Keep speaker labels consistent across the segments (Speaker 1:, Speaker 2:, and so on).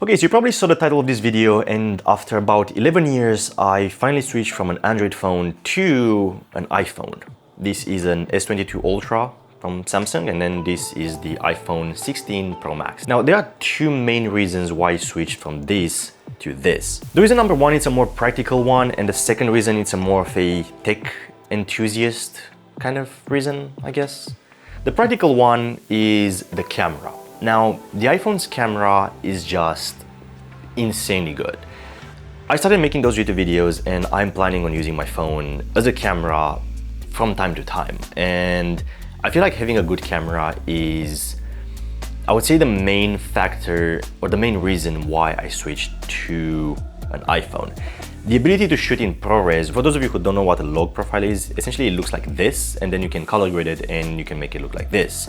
Speaker 1: Okay, so you probably saw the title of this video, and after about 11 years, I finally switched from an Android phone to an iPhone. This is an S22 Ultra from Samsung, and then this is the iPhone 16 Pro Max. Now, there are two main reasons why I switched from this to this. The reason number one, it's a more practical one, and the second reason, it's a more of a tech enthusiast kind of reason, I guess. The practical one is the camera. Now, the iPhone's camera is just insanely good. I started making those YouTube videos and I'm planning on using my phone as a camera from time to time. And I feel like having a good camera is, I would say, the main factor or the main reason why I switched to an iPhone. The ability to shoot in ProRes, for those of you who don't know what a log profile is, essentially it looks like this, and then you can color grade it and you can make it look like this.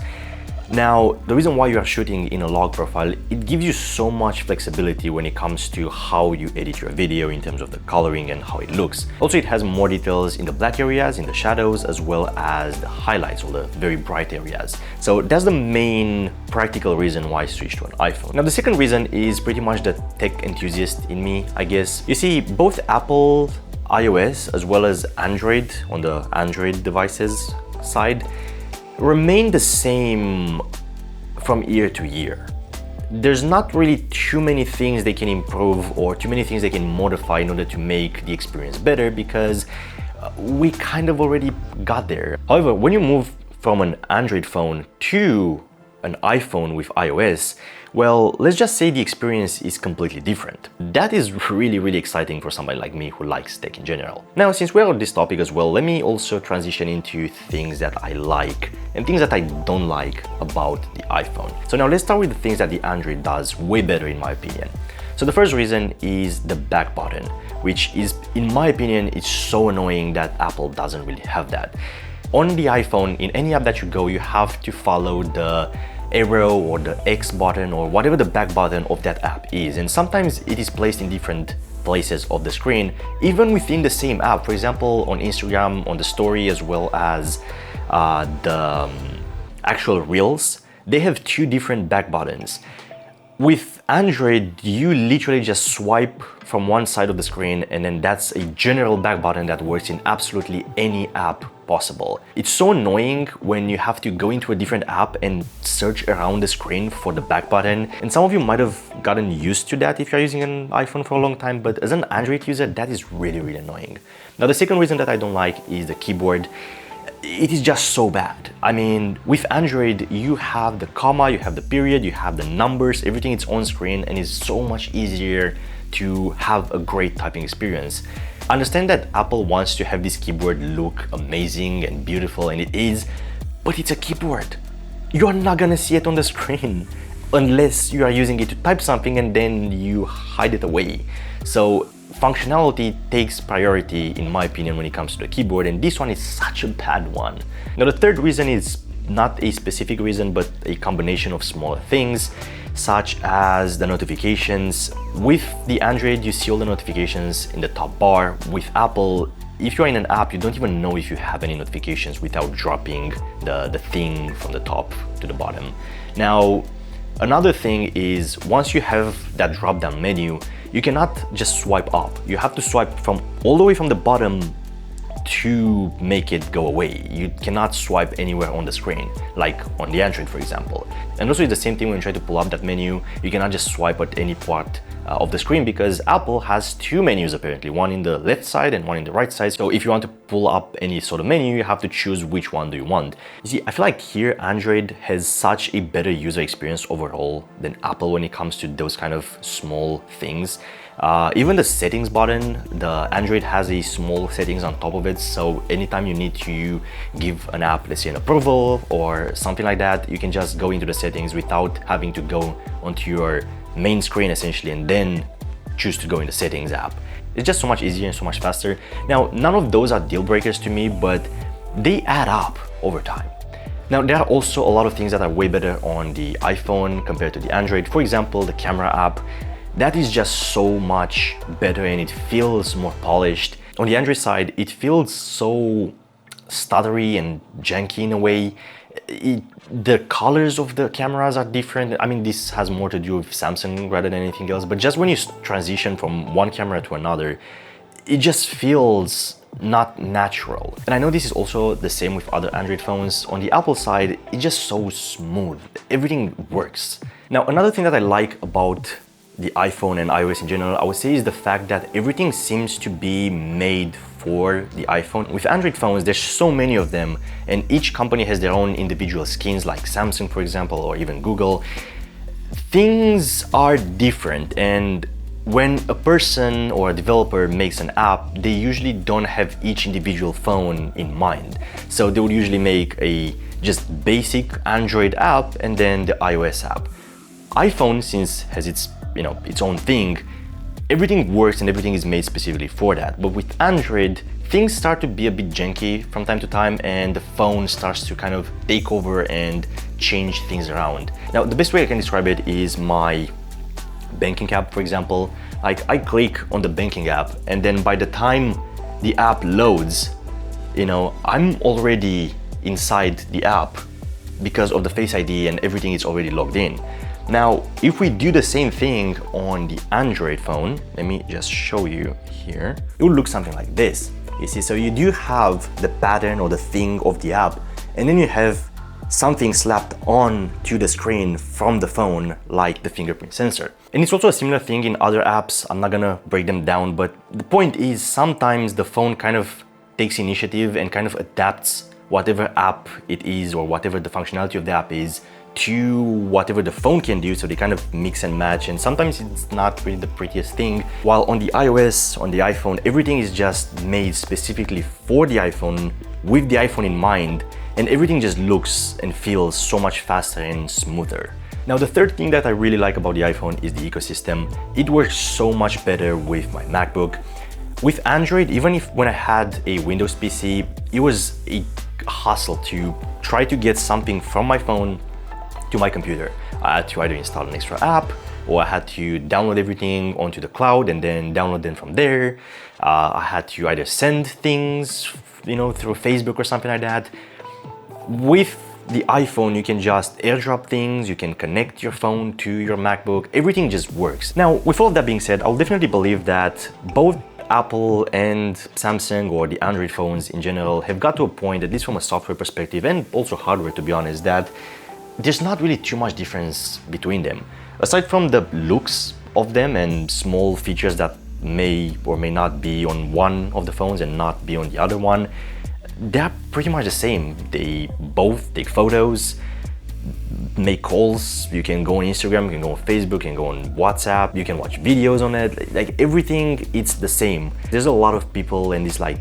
Speaker 1: Now, the reason why you are shooting in a log profile, it gives you so much flexibility when it comes to how you edit your video in terms of the coloring and how it looks. Also, it has more details in the black areas, in the shadows, as well as the highlights or the very bright areas. So that's the main practical reason why I switched to an iPhone. Now, the second reason is pretty much the tech enthusiast in me, I guess. You see, both Apple iOS as well as Android on the Android devices side remain the same from year to year. There's not really too many things they can improve or too many things they can modify in order to make the experience better, because we kind of already got there. However, when you move from an Android phone to an iPhone with iOS, well, let's just say the experience is completely different. That is really exciting for somebody like me who likes tech in general. Now, since we're on this topic as well, let me also transition into things that I like and things that I don't like about the iPhone. So now let's start with the things that the Android does way better in my opinion. So the first reason is the back button, which is, in my opinion, it's so annoying that Apple doesn't really have that. On the iPhone, in any app that you go, you have to follow the arrow or the X button or whatever the back button of that app is, and sometimes it is placed in different places of the screen, even within the same app. For example, on Instagram, on the story, as well as the actual Reels, they have two different back buttons. With Android, you literally just swipe from one side of the screen, and then that's a general back button that works in absolutely any app possible. It's so annoying when you have to go into a different app and search around the screen for the back button. And some of you might have gotten used to that if you're using an iPhone for a long time, but as an Android user, that is really annoying. Now, the second reason that I don't like is the keyboard. It is just so bad. I mean, with Android, you have the comma, you have the period, you have the numbers, everything is on screen, and it's so much easier to have a great typing experience. I understand that Apple wants to have this keyboard look amazing and beautiful, and it is, but it's a keyboard. You're not gonna see it on the screen unless you are using it to type something and then you hide it away. So functionality takes priority, in my opinion, when it comes to the keyboard, and this one is such a bad one. Now, the third reason is not a specific reason, but a combination of smaller things, such as the notifications. With the Android, you see all the notifications in the top bar. With Apple, if you're in an app, you don't even know if you have any notifications without dropping the thing from the top to the bottom. Now, another thing is, once you have that drop-down menu, you cannot just swipe up. You have to swipe from all the way from the bottom to make it go away. You cannot swipe anywhere on the screen, like on the Android, for example. And also, it's the same thing when you try to pull up that menu. You cannot just swipe at any part of the screen, because Apple has two menus apparently, one in the left side and one in the right side. So if you want to pull up any sort of menu, you have to choose which one do you want. You see, I feel like here Android has such a better user experience overall than Apple when it comes to those kind of small things. Even the settings button, the Android has a small settings on top of it, so anytime you need to give an app, let's say, an approval or something like that, you can just go into the settings without having to go onto your main screen essentially and then choose to go in the settings app. It's just so much easier and so much faster. Now, none of those are deal breakers to me, but they add up over time. Now, there are also a lot of things that are way better on the iPhone compared to the Android. For example, the camera app. That is just so much better and it feels more polished. On the Android side, it feels so stuttery and janky in a way, The colors of the cameras are different. I mean, this has more to do with Samsung rather than anything else, but just when you transition from one camera to another, it just feels not natural. And I know this is also the same with other Android phones. On the Apple side, it's just so smooth. Everything works. Now, another thing that I like about the iPhone and iOS in general, I would say, is the fact that everything seems to be made for the iPhone. With Android phones, there's so many of them, and each company has their own individual skins, like Samsung, for example, or even Google. Things are different, and when a person or a developer makes an app, they usually don't have each individual phone in mind. So they would usually make a just basic Android app and then the iOS app. iPhone, since has its its own thing, everything works and everything is made specifically for that. But with Android, things start to be a bit janky from time to time, and the phone starts to kind of take over and change things around. Now, the best way I can describe it is my banking app, for example. Like, I click on the banking app, and then by the time the app loads, I'm already inside the app because of the Face ID and everything is already logged in. Now, if we do the same thing on the Android phone, let me just show you here. It will look something like this. You see, so you do have the pattern or the thing of the app, and then you have something slapped on to the screen from the phone, like the fingerprint sensor. And it's also a similar thing in other apps. I'm not gonna break them down, but the point is sometimes the phone kind of takes initiative and kind of adapts whatever app it is or whatever the functionality of the app is to whatever the phone can do, so they kind of mix and match, and sometimes it's not really the prettiest thing. While on the iOS, on the iPhone, everything is just made specifically for the iPhone, with the iPhone in mind, and everything just looks and feels so much faster and smoother. Now, the third thing that I really like about the iPhone is the ecosystem. It works so much better with my MacBook. With Android, even if when I had a Windows PC, it was a hassle to try to get something from my phone to my computer. I had to either install an extra app, or I had to download everything onto the cloud and then download them from there. I had to either send things, through Facebook or something like that. With the iPhone, you can just airdrop things, you can connect your phone to your MacBook, everything just works. Now, with all of that being said, I'll definitely believe that both Apple and Samsung, or the Android phones in general, have got to a point, at least from a software perspective and also hardware, to be honest, that there's not really too much difference between them. Aside from the looks of them and small features that may or may not be on one of the phones and not be on the other one, they're pretty much the same. They both take photos, make calls, you can go on Instagram, you can go on Facebook, you can go on WhatsApp, you can watch videos on it, like everything, it's the same. There's a lot of people in this, like,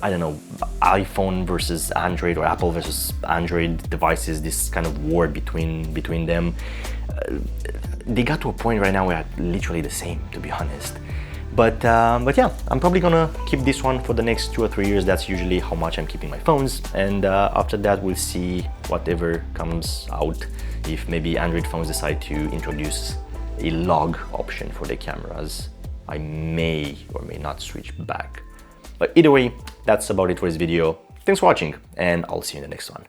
Speaker 1: I don't know, iPhone versus Android or Apple versus Android devices, this kind of war between them. They got to a point right now where they're literally the same, to be honest. But yeah, I'm probably gonna keep this one for the next 2 or 3 years. That's usually how much I'm keeping my phones. And after that, we'll see whatever comes out. If maybe Android phones decide to introduce a log option for the cameras, I may or may not switch back. But either way, that's about it for this video. Thanks for watching, and I'll see you in the next one.